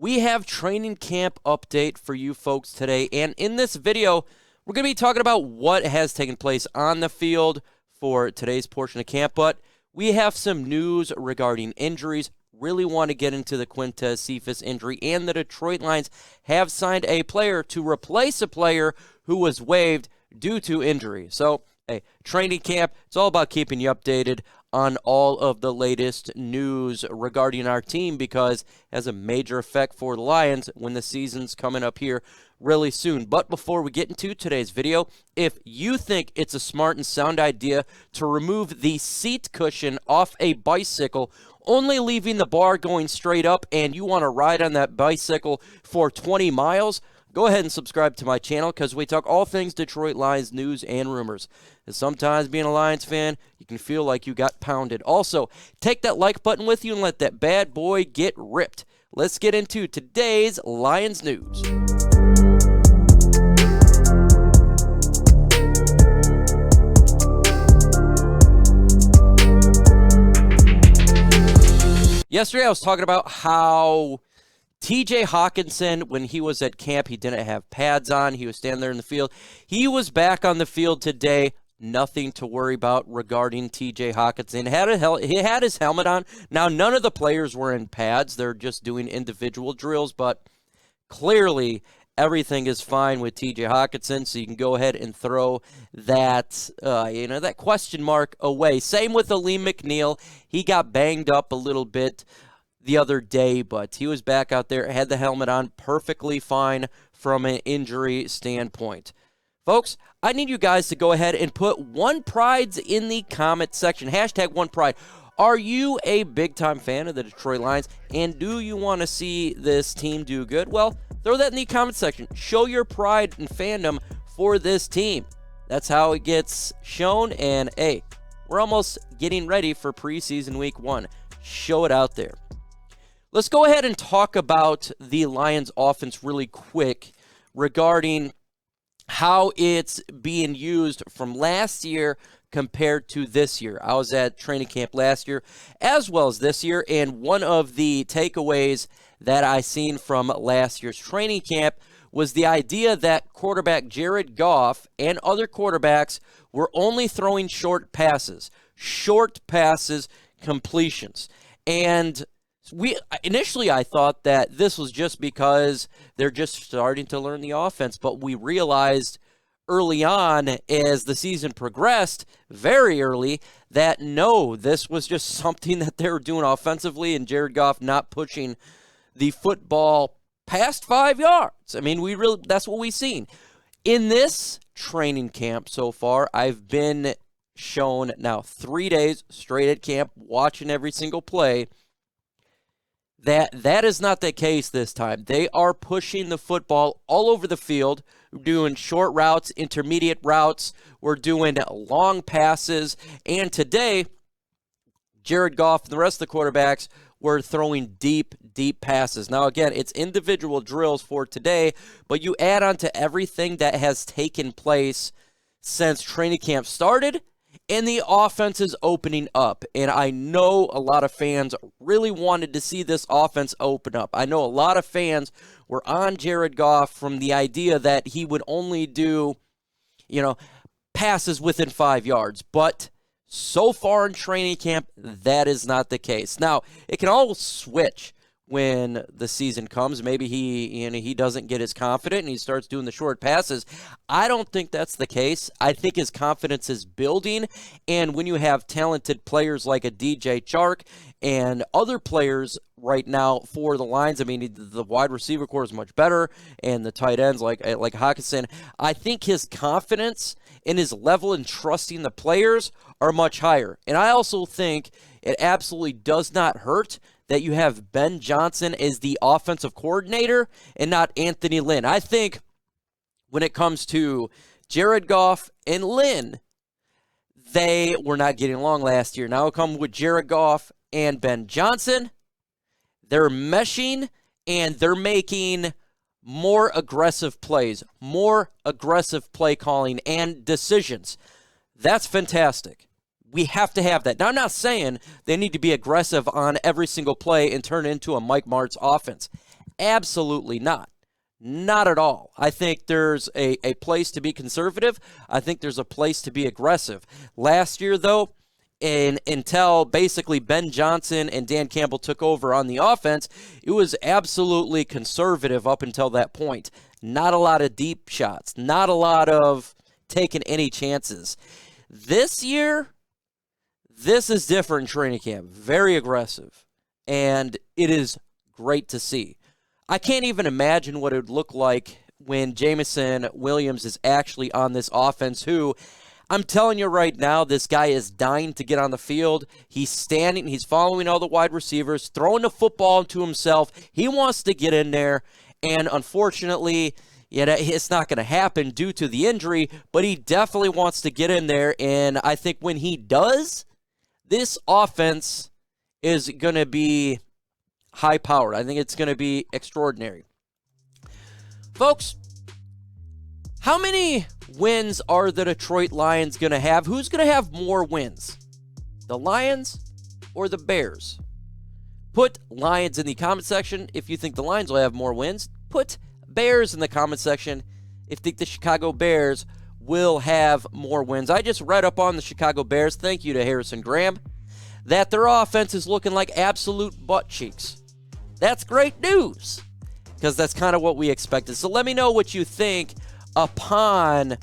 We have training camp update for you folks today, and in this video, we're going to be talking about what has taken place on the field for today's portion of camp, but we have some news regarding injuries. Really want to get into the Quintez Cephas injury, and the Detroit Lions have signed a player to replace a player who was waived due to injury. So, hey, training camp, it's all about keeping you updated on all of the latest news regarding our team because it has a major effect for the Lions when the season's coming up here really soon. But before we get into today's video, if you think it's a smart and sound idea to remove the seat cushion off a bicycle, only leaving the bar going straight up, and you want to ride on that bicycle for 20 miles, go ahead and subscribe to my channel because we talk all things Detroit Lions news and rumors. And sometimes being a Lions fan, you can feel like you got pounded. Also, take that like button with you and let that bad boy get ripped. Let's get into today's Lions news. Yesterday I was talking about how TJ Hawkinson, when he was at camp, he didn't have pads on. He was standing there in the field. He was back on the field today. Nothing to worry about regarding TJ Hawkinson. He had his helmet on. Now, none of the players were in pads. They're just doing individual drills, but clearly everything is fine with TJ Hawkinson, so you can go ahead and throw that, that question mark away. Same with Aleem McNeil. He got banged up a little bit the other day, but he was back out there, had the helmet on, perfectly fine from an injury standpoint. Folks, I need you guys to go ahead and put OnePrides in the comment section. Hashtag OnePride. Are you a big-time fan of the Detroit Lions, and do you want to see this team do good? Well, throw that in the comment section. Show your pride and fandom for this team. That's how it gets shown, and hey, we're almost getting ready for preseason week 1. Show it out there. Let's go ahead and talk about the Lions offense really quick regarding how it's being used from last year compared to this year. I was at training camp last year as well as this year, and one of the takeaways that I seen from last year's training camp was the idea that quarterback Jared Goff and other quarterbacks were only throwing short passes, completions. And initially I thought that this was just because they're just starting to learn the offense, but we realized early on as the season progressed, very early, that no, this was just something that they were doing offensively, and Jared Goff not pushing the football past 5 yards. I mean, that's what we've seen. In this training camp so far, I've been shown now 3 days straight at camp, watching every single play, that is not the case this time. They are pushing the football all over the field, doing short routes, intermediate routes. We're doing long passes. And today, Jared Goff and the rest of the quarterbacks were throwing deep passes. Now, again, it's individual drills for today, but you add on to everything that has taken place since training camp started, and the offense is opening up. And I know a lot of fans really wanted to see this offense open up. I know a lot of fans were on Jared Goff from the idea that he would only do, passes within 5 yards. But so far in training camp, that is not the case. Now, it can all switch when the season comes. Maybe he doesn't get as confident and he starts doing the short passes. I don't think that's the case. I think his confidence is building, and when you have talented players like a DJ Chark and other players right now for the Lions, I mean, the wide receiver core is much better, and the tight ends like Hawkinson, I think his confidence and his level in trusting the players are much higher. And I also think it absolutely does not hurt that you have Ben Johnson as the offensive coordinator and not Anthony Lynn. I think when it comes to Jared Goff and Lynn, they were not getting along last year. Now it comes with Jared Goff and Ben Johnson. They're meshing, and they're making more aggressive plays, more aggressive play calling and decisions. That's fantastic. We have to have that. Now, I'm not saying they need to be aggressive on every single play and turn it into a Mike Martz offense. Absolutely not. Not at all. I think there's a place to be conservative. I think there's a place to be aggressive. Last year, though, until basically Ben Johnson and Dan Campbell took over on the offense, it was absolutely conservative up until that point. Not a lot of deep shots. Not a lot of taking any chances. This year, this is different in training camp. Very aggressive. And it is great to see. I can't even imagine what it would look like when Jamaal Williams is actually on this offense, who, I'm telling you right now, this guy is dying to get on the field. He's standing, he's following all the wide receivers, throwing the football to himself. He wants to get in there, and unfortunately, it's not going to happen due to the injury, but he definitely wants to get in there, and I think when he does, this offense is going to be high-powered. I think it's going to be extraordinary. Folks, how many wins are the Detroit Lions going to have? Who's going to have more wins? The Lions or the Bears? Put Lions in the comment section if you think the Lions will have more wins. Put Bears in the comment section if you think the Chicago Bears will have more wins. I just read up on the Chicago Bears, thank you to Harrison Graham, that their offense is looking like absolute butt cheeks. That's great news, because that's kind of what we expected. So let me know what you think upon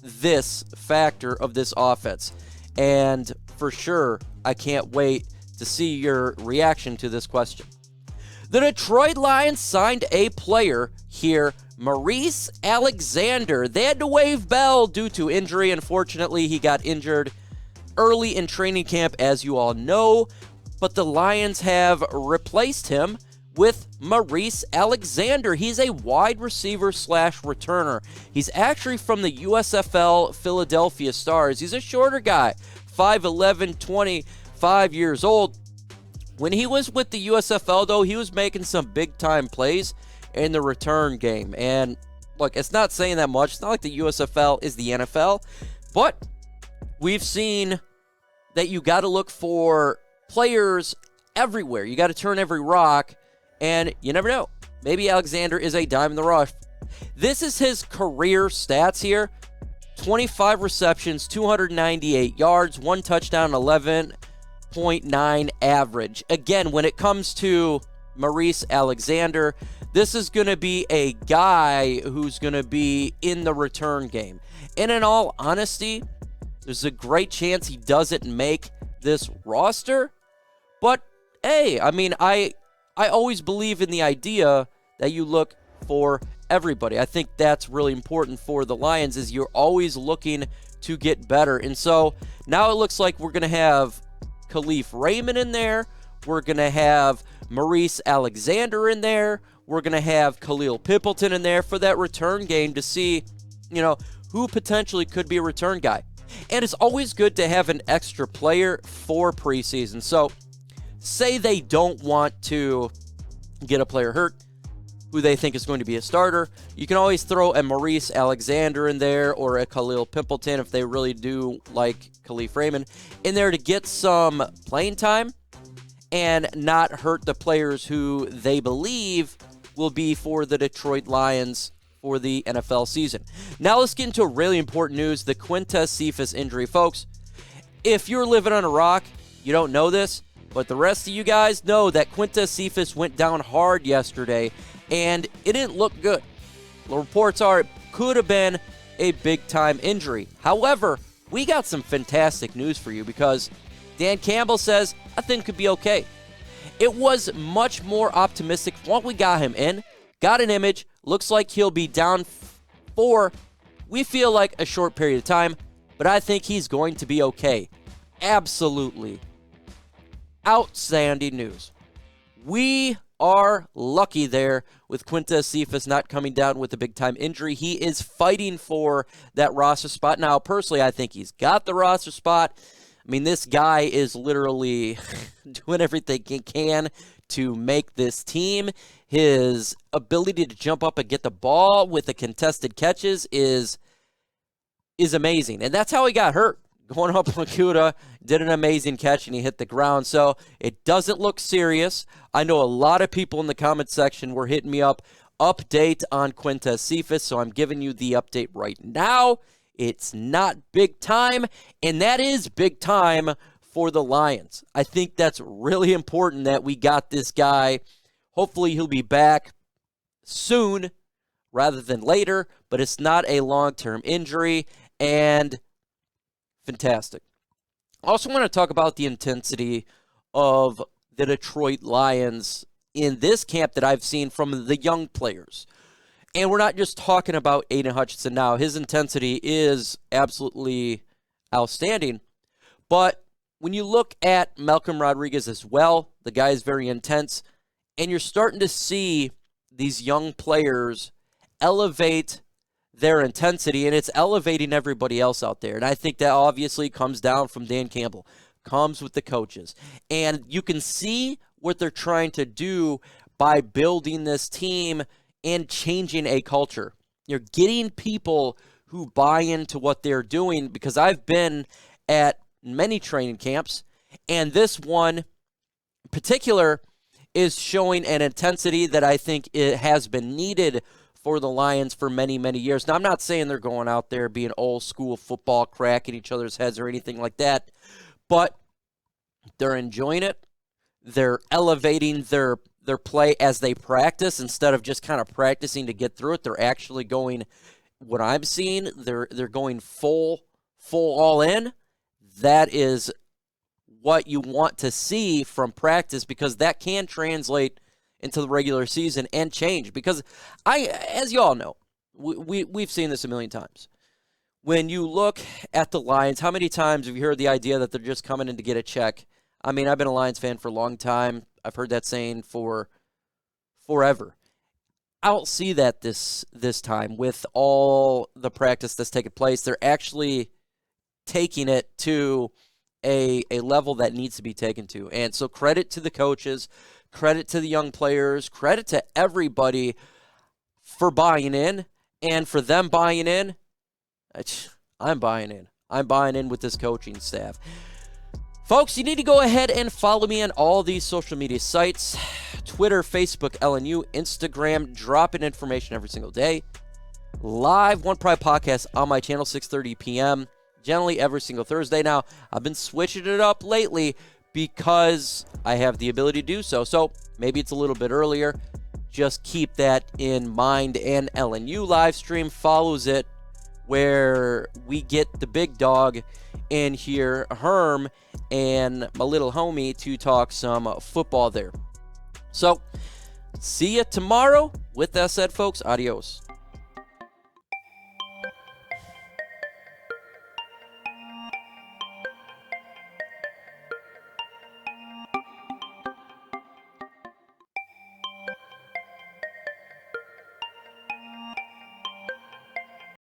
this factor of this offense. And for sure, I can't wait to see your reaction to this question. The Detroit Lions signed a player here, Maurice Alexander. They had to waive Bell due to injury. Unfortunately, he got injured early in training camp, as you all know. But the Lions have replaced him with Maurice Alexander. He's a wide receiver / returner. He's actually from the USFL Philadelphia Stars. He's a shorter guy, 5'11", 25 years old. When he was with the USFL, though, he was making some big-time plays in the return game. And, look, it's not saying that much. It's not like the USFL is the NFL. But we've seen that you got to look for players everywhere. You got to turn every rock, and you never know. Maybe Alexander is a dime in the rough. This is his career stats here. 25 receptions, 298 yards, 1 touchdown, 11.9 average. Again, when it comes to Maurice Alexander, this is going to be a guy who's going to be in the return game. And in all honesty, there's a great chance he doesn't make this roster. But, hey, I mean, I always believe in the idea that you look for everybody. I think that's really important for the Lions, is you're always looking to get better. And so now it looks like we're going to have Khalif Raymond in there. We're going to have Maurice Alexander in there. We're going to have Khalil Pimpleton in there for that return game to see, who potentially could be a return guy. And it's always good to have an extra player for preseason. So say they don't want to get a player hurt who they think is going to be a starter, you can always throw a Maurice Alexander in there or a Khalil Pimpleton, if they really do like Khalif Raymond, in there to get some playing time and not hurt the players who they believe will be for the Detroit Lions for the NFL season. Now let's get into really important news, the Quintez Cephas injury. Folks, if you're living on a rock, you don't know this, but the rest of you guys know that Quintez Cephas went down hard yesterday, and it didn't look good. The reports are it could have been a big-time injury. However, we got some fantastic news for you, because Dan Campbell says I think could be okay. It was much more optimistic once we got him in, got an image, looks like he'll be down for, we feel like, a short period of time, but I think he's going to be okay. Absolutely outstanding news. We are lucky there with Quintez Cephas not coming down with a big-time injury. He is fighting for that roster spot. Now, personally, I think he's got the roster spot. I mean, this guy is literally doing everything he can to make this team. His ability to jump up and get the ball with the contested catches is amazing. And that's how he got hurt. going up Lakuta, did an amazing catch, and he hit the ground. So it doesn't look serious. I know a lot of people in the comment section were hitting me up. Update on Quintez Cephas, so I'm giving you the update right now. It's not big time, and that is big time for the Lions. I think that's really important that we got this guy. Hopefully he'll be back soon rather than later, but it's not a long-term injury, and fantastic. I also want to talk about the intensity of the Detroit Lions in this camp that I've seen from the young players. And we're not just talking about Aiden Hutchinson now. His intensity is absolutely outstanding. But when you look at Malcolm Rodriguez as well, the guy is very intense. And you're starting to see these young players elevate their intensity, and it's elevating everybody else out there. And I think that obviously comes down from Dan Campbell, comes with the coaches. And you can see what they're trying to do by building this team and changing a culture. You're getting people who buy into what they're doing, because I've been at many training camps, and this one in particular is showing an intensity that I think it has been needed for the Lions for many, many years. Now, I'm not saying they're going out there being old school football, cracking each other's heads or anything like that, but they're enjoying it. They're elevating their play as they practice instead of just kind of practicing to get through it. They're actually going, what I'm seeing, they're going full all in. That is what you want to see from practice, because that can translate into the regular season and change. Because as you all know, we've seen this a million times. When you look at the Lions, how many times have you heard the idea that they're just coming in to get a check? I mean, I've been a Lions fan for a long time. I've heard that saying for forever. I don't see that this time with all the practice that's taking place. They're actually taking it to a level that needs to be taken to. And so credit to the coaches, credit to the young players, credit to everybody for buying in, and for them buying in. I'm buying in. I'm buying in with this coaching staff. Folks, you need to go ahead and follow me on all these social media sites: Twitter, Facebook, LNU, Instagram, dropping information every single day. Live OnePride podcast on my channel, 6:30 p.m., generally every single Thursday. Now, I've been switching it up lately because I have the ability to do so. So maybe it's a little bit earlier. Just keep that in mind. And LNU live stream follows it, where we get the big dog in here, Herm, and my little homie to talk some football there. So, see you tomorrow. With that said, folks, adios.